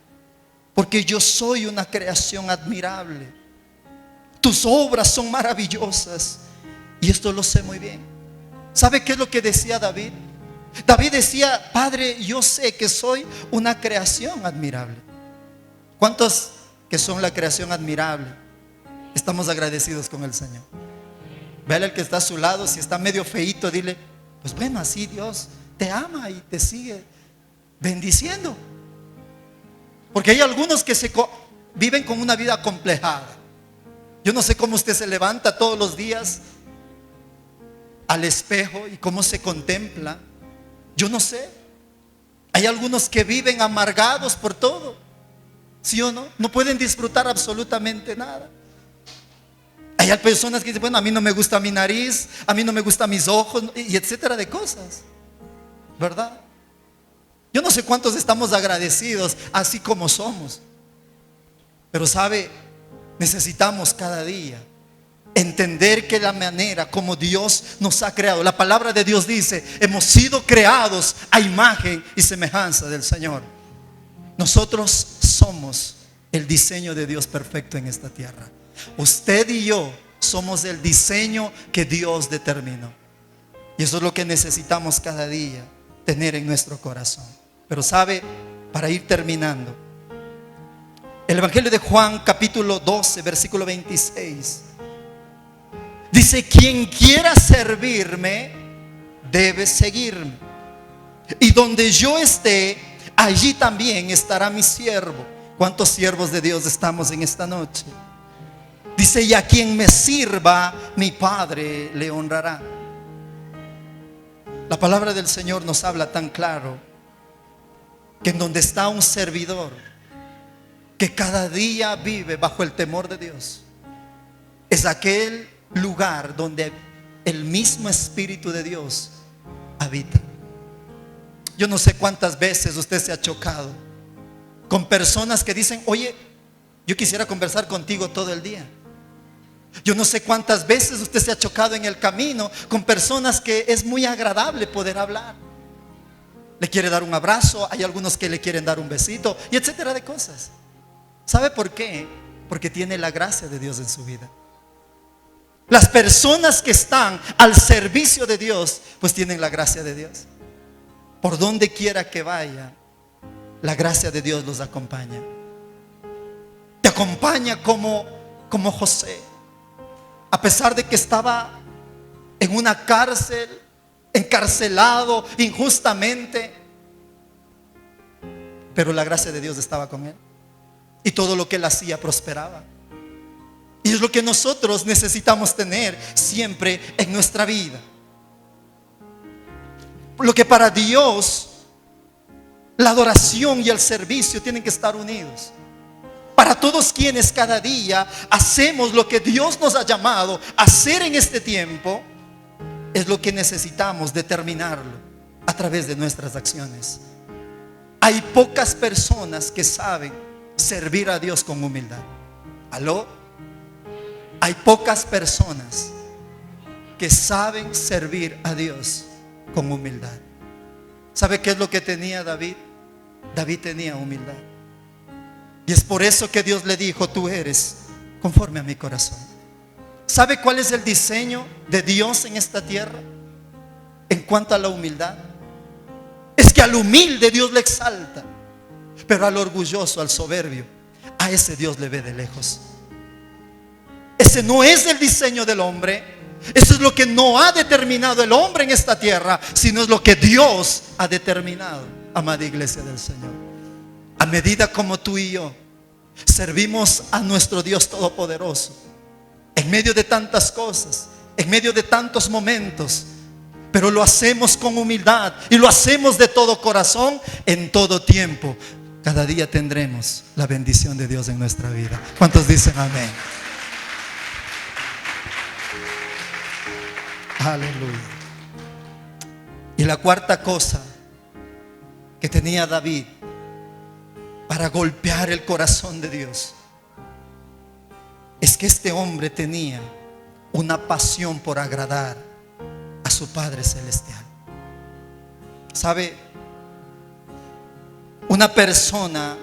porque yo soy una creación admirable. Tus obras son maravillosas. Y esto lo sé muy bien. ¿Sabe qué es lo que decía David? David decía: Padre, yo sé que soy una creación admirable. ¿Cuántos que son la creación admirable estamos agradecidos con el Señor? Véale al que está a su lado, si está medio feíto, dile: pues bueno, así Dios te ama y te sigue bendiciendo. Porque hay algunos que viven con una vida acomplejada. Yo no sé cómo usted se levanta todos los días al espejo y cómo se contempla. Yo no sé. Hay algunos que viven amargados por todo, ¿sí o no? No pueden disfrutar absolutamente nada. Hay personas que dicen: bueno, a mí no me gusta mi nariz, a mí no me gustan mis ojos, y etcétera de cosas, ¿verdad? Yo no sé cuántos estamos agradecidos así como somos. Pero sabe, necesitamos cada día entender que la manera como Dios nos ha creado, la palabra de Dios dice: hemos sido creados a imagen y semejanza del Señor. Nosotros somos el diseño de Dios perfecto en esta tierra. Usted y yo somos el diseño que Dios determinó. Y eso es lo que necesitamos cada día tener en nuestro corazón. Pero sabe, para ir terminando, el Evangelio de Juan capítulo 12 versículo 26 dice: quien quiera servirme debe seguirme, y donde yo esté, allí también estará mi siervo. ¿Cuántos siervos de Dios estamos en esta noche? Dice: y a quien me sirva, mi Padre le honrará. La palabra del Señor nos habla tan claro que en donde está un servidor que cada día vive bajo el temor de Dios, es aquel lugar donde el mismo Espíritu de Dios habita. Yo no sé cuántas veces usted se ha chocado con personas que dicen: oye, yo quisiera conversar contigo todo el día. Yo no sé cuántas veces usted se ha chocado en el camino con personas que es muy agradable poder hablar. Le quiere dar un abrazo, hay algunos que le quieren dar un besito, y etcétera de cosas. ¿Sabe por qué? Porque tiene la gracia de Dios en su vida. Las personas que están al servicio de Dios, pues tienen la gracia de Dios. Por donde quiera que vaya, la gracia de Dios los acompaña. Te acompaña como José. A pesar de que estaba en una cárcel, encarcelado injustamente, pero la gracia de Dios estaba con él. Y todo lo que él hacía prosperaba. Y es lo que nosotros necesitamos tener siempre en nuestra vida. Lo que para Dios, la adoración y el servicio tienen que estar unidos. Para todos quienes cada día hacemos lo que Dios nos ha llamado a hacer en este tiempo, es lo que necesitamos determinarlo a través de nuestras acciones. Hay pocas personas que saben servir a Dios con humildad. ¿Aló? Hay pocas personas que saben servir a Dios con humildad. ¿Sabe qué es lo que tenía David? David tenía humildad. Y es por eso que Dios le dijo: tú eres conforme a mi corazón. ¿Sabe cuál es el diseño de Dios en esta tierra en cuanto a la humildad? Es que al humilde Dios le exalta, pero al orgulloso, al soberbio, a ese Dios le ve de lejos. Ese no es el diseño del hombre. Eso es lo que no ha determinado el hombre en esta tierra, sino es lo que Dios ha determinado, amada iglesia del Señor. A medida como tú y yo servimos a nuestro Dios todopoderoso, en medio de tantas cosas, en medio de tantos momentos, pero lo hacemos con humildad y lo hacemos de todo corazón, en todo tiempo, cada día tendremos la bendición de Dios en nuestra vida. ¿Cuántos dicen amén? Aleluya. Y la cuarta cosa que tenía David para golpear el corazón de Dios es que este hombre tenía una pasión por agradar a su Padre Celestial. ¿Sabe? Una persona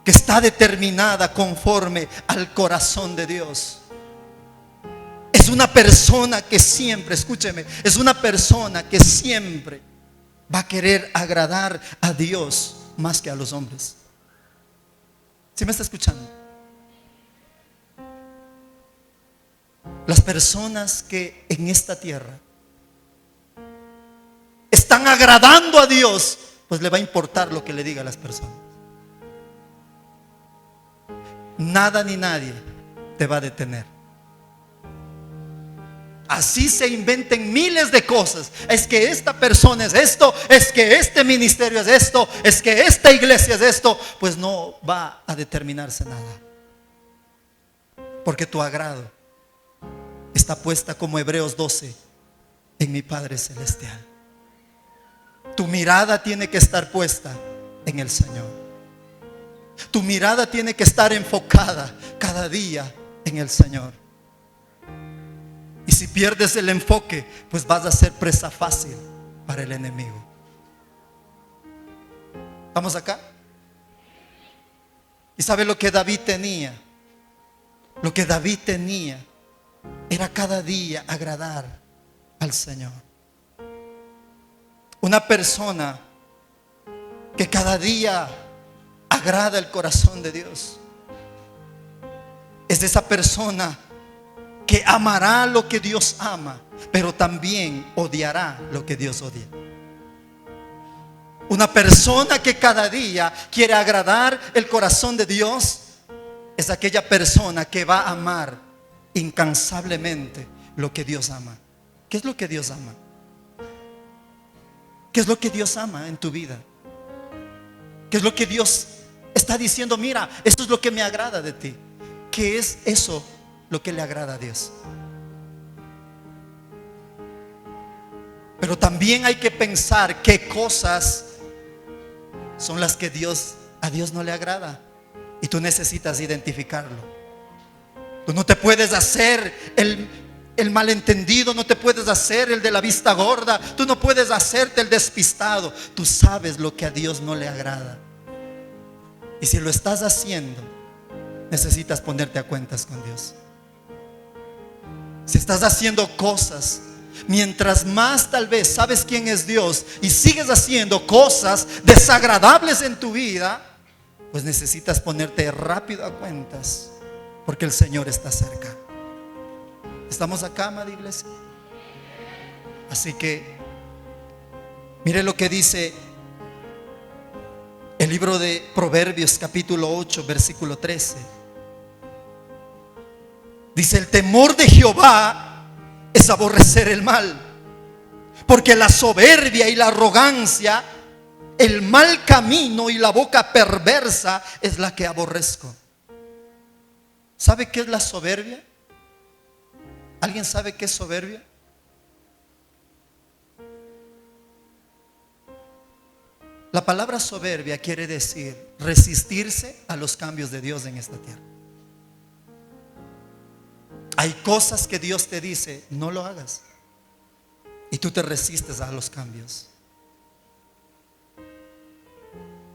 que está determinada conforme al corazón de Dios es una persona que siempre, escúcheme, es una persona que siempre va a querer agradar a Dios más que a los hombres. ¿Sí me está escuchando? Las personas que en esta tierra están agradando a Dios, pues le va a importar lo que le diga a las personas. Nada ni nadie te va a detener. Así se inventen miles de cosas. Es que esta persona es esto, es que este ministerio es esto, es que esta iglesia es esto. Pues no va a determinarse nada, porque tu agrado está puesta, como Hebreos 12, en mi Padre Celestial. Tu mirada tiene que estar puesta en el Señor. Tu mirada tiene que estar enfocada cada día en el Señor. Y si pierdes el enfoque, pues vas a ser presa fácil para el enemigo. ¿Estamos acá? ¿Y sabe lo que David tenía? Lo que David tenía era cada día agradar al Señor. Una persona que cada día agrada el corazón de Dios es esa persona que amará lo que Dios ama, pero también odiará lo que Dios odia. Una persona que cada día quiere agradar el corazón de Dios es aquella persona que va a amar incansablemente lo que Dios ama. ¿Qué es lo que Dios ama? ¿Qué es lo que Dios ama en tu vida? ¿Qué es lo que Dios está diciendo? Mira, esto es lo que me agrada de ti. ¿Qué es eso lo que le agrada a Dios? Pero también hay que pensar qué cosas son las que a Dios no le agrada, y tú necesitas identificarlo. Tú no te puedes hacer el malentendido, no te puedes hacer el de la vista gorda, tú no puedes hacerte el despistado. Tú sabes lo que a Dios no le agrada, y si lo estás haciendo, necesitas ponerte a cuentas con Dios. Si estás haciendo cosas, mientras más tal vez sabes quién es Dios y sigues haciendo cosas desagradables en tu vida, pues necesitas ponerte rápido a cuentas, porque el Señor está cerca. ¿Estamos acá, amada iglesia? Así que mire lo que dice el libro de Proverbios capítulo 8 versículo 13. Dice: el temor de Jehová es aborrecer el mal, porque la soberbia y la arrogancia, el mal camino y la boca perversa es la que aborrezco. ¿Sabe qué es la soberbia? ¿Alguien sabe qué es soberbia? La palabra soberbia quiere decir resistirse a los cambios de Dios en esta tierra. Hay cosas que Dios te dice: no lo hagas, y tú te resistes a los cambios.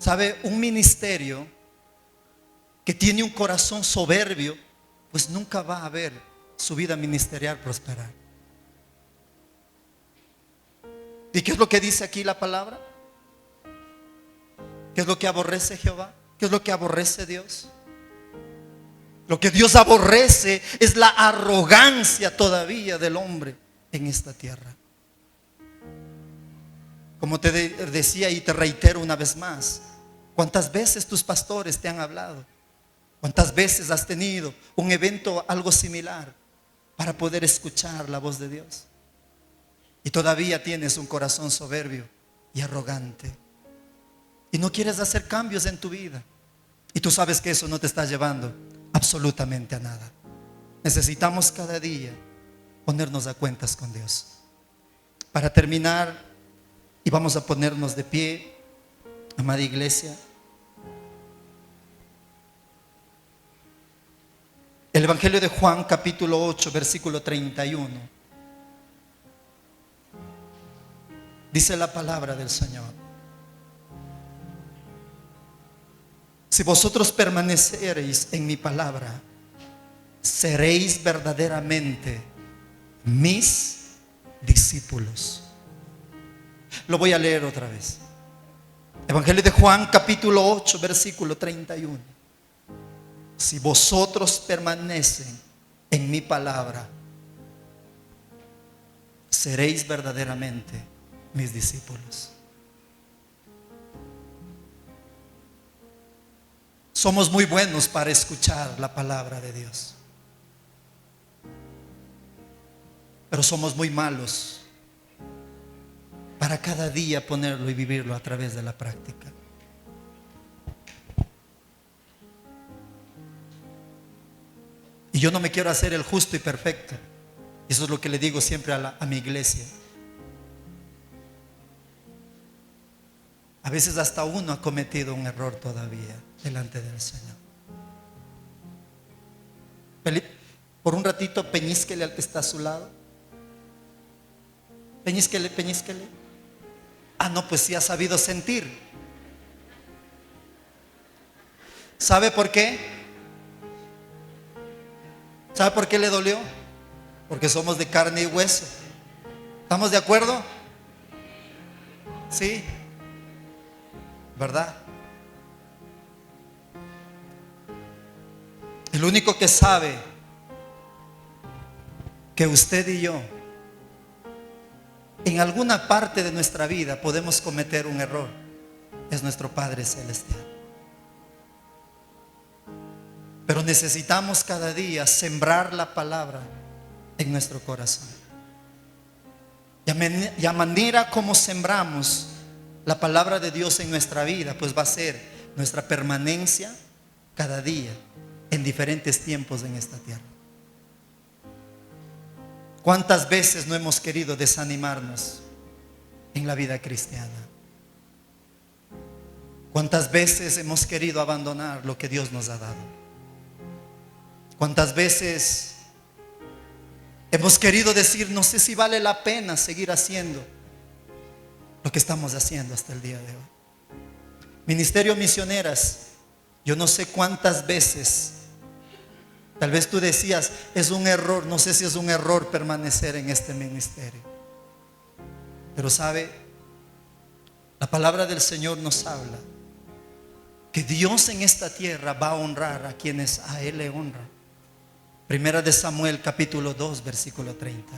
¿Sabe? Un ministerio que tiene un corazón soberbio, pues nunca va a ver su vida ministerial prosperar. ¿Y qué es lo que dice aquí la palabra? ¿Qué es lo que aborrece Jehová? ¿Qué es lo que aborrece Dios? Lo que Dios aborrece es la arrogancia todavía del hombre en esta tierra. Como te decía y te reitero una vez más, ¿cuántas veces tus pastores te han hablado? ¿Cuántas veces has tenido un evento algo similar para poder escuchar la voz de Dios? Y todavía tienes un corazón soberbio y arrogante. Y no quieres hacer cambios en tu vida. Y tú sabes que eso no te está llevando absolutamente a nada. Necesitamos cada día ponernos a cuentas con Dios. Para terminar, y vamos a ponernos de pie, amada iglesia. El Evangelio de Juan, capítulo 8, versículo 31. Dice la palabra del Señor: si vosotros permanecereis en mi palabra, seréis verdaderamente mis discípulos. Lo voy a leer otra vez. Evangelio de Juan, capítulo 8, versículo 31. Si vosotros permanecen en mi palabra, seréis verdaderamente mis discípulos. Somos muy buenos para escuchar la palabra de Dios, pero somos muy malos para cada día ponerlo y vivirlo a través de la práctica. Y yo no me quiero hacer el justo y perfecto. Eso es lo que le digo siempre a mi iglesia. A veces hasta uno ha cometido un error todavía delante del Señor. Por un ratito peñísquele al que está a su lado. Peñísquele, peñísquele. Ah, no, pues sí ha sabido sentir. ¿Sabe por qué? ¿Sabe por qué le dolió? Porque somos de carne y hueso. ¿Estamos de acuerdo? Sí, ¿verdad? El único que sabe que usted y yo en alguna parte de nuestra vida podemos cometer un error es nuestro Padre Celestial. Pero necesitamos cada día sembrar la palabra en nuestro corazón. Y a manera como sembramos la palabra de Dios en nuestra vida, pues va a ser nuestra permanencia cada día en diferentes tiempos en esta tierra. ¿Cuántas veces no hemos querido desanimarnos en la vida cristiana? ¿Cuántas veces hemos querido abandonar lo que Dios nos ha dado? ¿Cuántas veces hemos querido decir, no sé si vale la pena seguir haciendo lo que estamos haciendo hasta el día de hoy? Ministerio Misioneras, yo no sé cuántas veces, tal vez tú decías, es un error, no sé si es un error permanecer en este ministerio. Pero sabe, la palabra del Señor nos habla que Dios en esta tierra va a honrar a quienes a Él le honran. Primera de Samuel capítulo 2 versículo 30.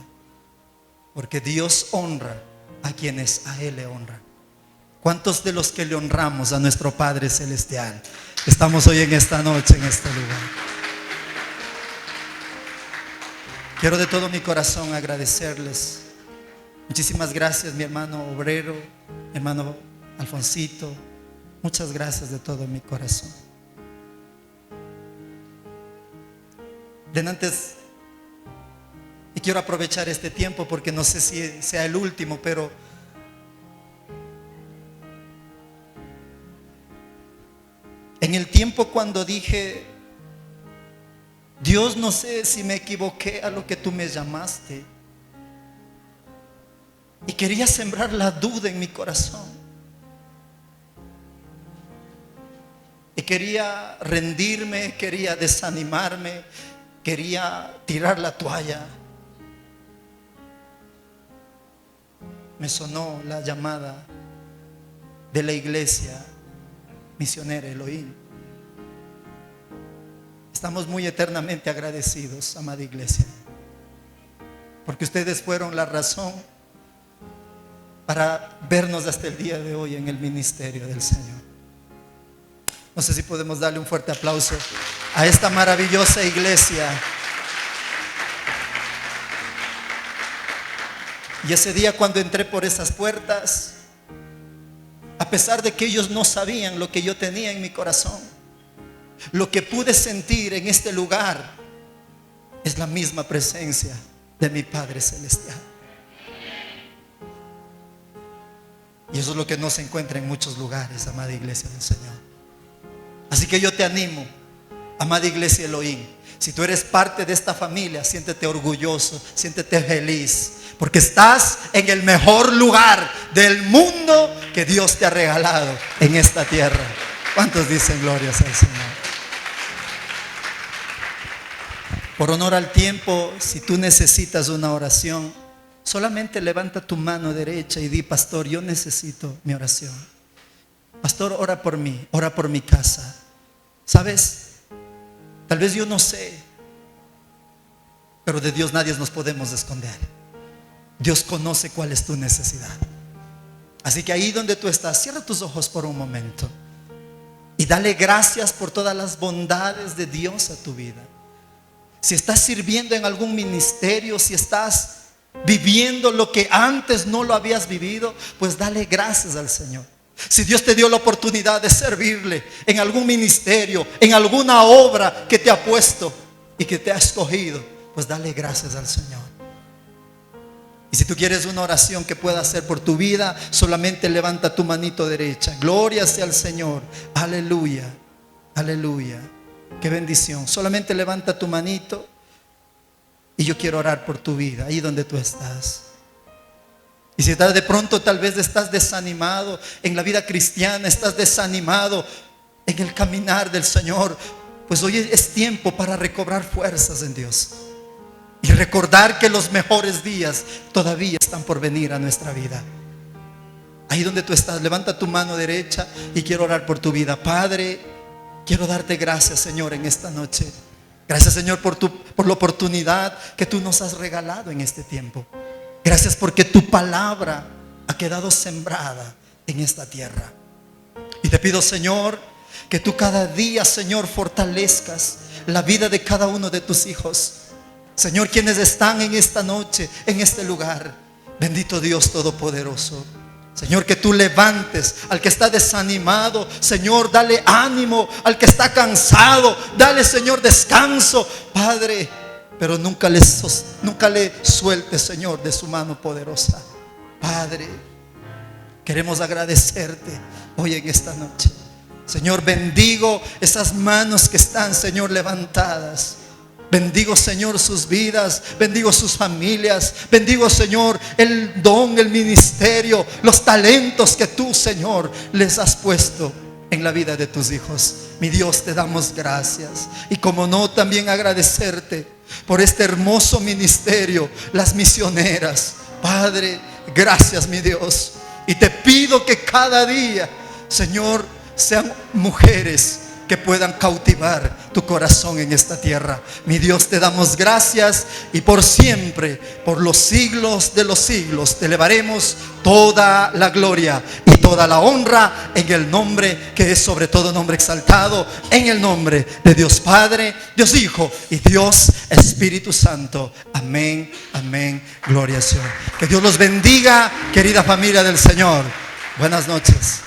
Porque Dios honra a quienes a Él le honran. ¿Cuántos de los que le honramos a nuestro Padre Celestial estamos hoy en esta noche en este lugar? Quiero de todo mi corazón agradecerles. Muchísimas gracias, mi hermano obrero, mi hermano Alfonsito. Muchas gracias de todo mi corazón. De antes, y quiero aprovechar este tiempo porque no sé si sea el último, pero en el tiempo cuando dije, Dios, no sé si me equivoqué a lo que tú me llamaste, y quería sembrar la duda en mi corazón. y quería rendirme, quería desanimarme, quería tirar la toalla. Me sonó la llamada de la iglesia misionera Elohim. Estamos muy eternamente agradecidos, amada iglesia, porque ustedes fueron la razón para vernos hasta el día de hoy en el ministerio del Señor. No sé si podemos darle un fuerte aplauso a esta maravillosa iglesia. Y ese día, cuando entré por esas puertas, a pesar de que ellos no sabían lo que yo tenía en mi corazón, lo que pude sentir en este lugar es la misma presencia de mi Padre Celestial. Y eso es lo que no se encuentra en muchos lugares, amada iglesia del Señor. Así que yo te animo, amada iglesia Elohim, si tú eres parte de esta familia, siéntete orgulloso, siéntete feliz, porque estás en el mejor lugar del mundo que Dios te ha regalado en esta tierra. ¿Cuántos dicen glorias al Señor? Por honor al tiempo, si tú necesitas una oración, solamente levanta tu mano derecha y di: pastor, yo necesito mi oración. Pastor, ora por mí, ora por mi casa. ¿Sabes? Tal vez yo no sé, pero de Dios nadie nos podemos esconder. Dios conoce cuál es tu necesidad. Así que ahí donde tú estás, cierra tus ojos por un momento y dale gracias por todas las bondades de Dios a tu vida. Si estás sirviendo en algún ministerio, si estás viviendo lo que antes no lo habías vivido, pues dale gracias al Señor. Si Dios te dio la oportunidad de servirle en algún ministerio, en alguna obra que te ha puesto y que te ha escogido, pues dale gracias al Señor. Y si tú quieres una oración que pueda hacer por tu vida, solamente levanta tu manito derecha. Gloria sea al Señor. Aleluya, aleluya. Qué bendición. Solamente levanta tu manito y yo quiero orar por tu vida, ahí donde tú estás. Y si de pronto tal vez estás desanimado en la vida cristiana, estás desanimado en el caminar del Señor, pues hoy es tiempo para recobrar fuerzas en Dios y recordar que los mejores días todavía están por venir a nuestra vida. Ahí donde tú estás, levanta tu mano derecha y quiero orar por tu vida. Padre, quiero darte gracias, Señor, en esta noche. Gracias, Señor, por la oportunidad que tú nos has regalado en este tiempo. Gracias porque tu palabra ha quedado sembrada en esta tierra. Y te pido, Señor, que tú cada día, Señor, fortalezcas la vida de cada uno de tus hijos. Señor, quienes están en esta noche, en este lugar. Bendito Dios Todopoderoso. Señor, que tú levantes al que está desanimado. Señor, dale ánimo al que está cansado. Dale, Señor, descanso, Padre. Pero nunca le sueltes, Señor, de su mano poderosa. Padre, queremos agradecerte hoy en esta noche. Señor, bendigo esas manos que están, Señor, levantadas. Bendigo, Señor, sus vidas, bendigo sus familias, bendigo, Señor, el don, el ministerio, los talentos que tú, Señor, les has puesto en la vida de tus hijos. Mi Dios, te damos gracias. Y como no, también agradecerte por este hermoso ministerio, las misioneras. Padre, gracias, mi Dios. Y te pido que cada día, Señor, sean mujeres que puedan cautivar tu corazón en esta tierra. Mi Dios, te damos gracias y por siempre, por los siglos de los siglos, te elevaremos toda la gloria y toda la honra en el nombre que es sobre todo nombre exaltado, en el nombre de Dios Padre, Dios Hijo y Dios Espíritu Santo. Amén, amén, gloria al Señor. Que Dios los bendiga, querida familia del Señor. Buenas noches.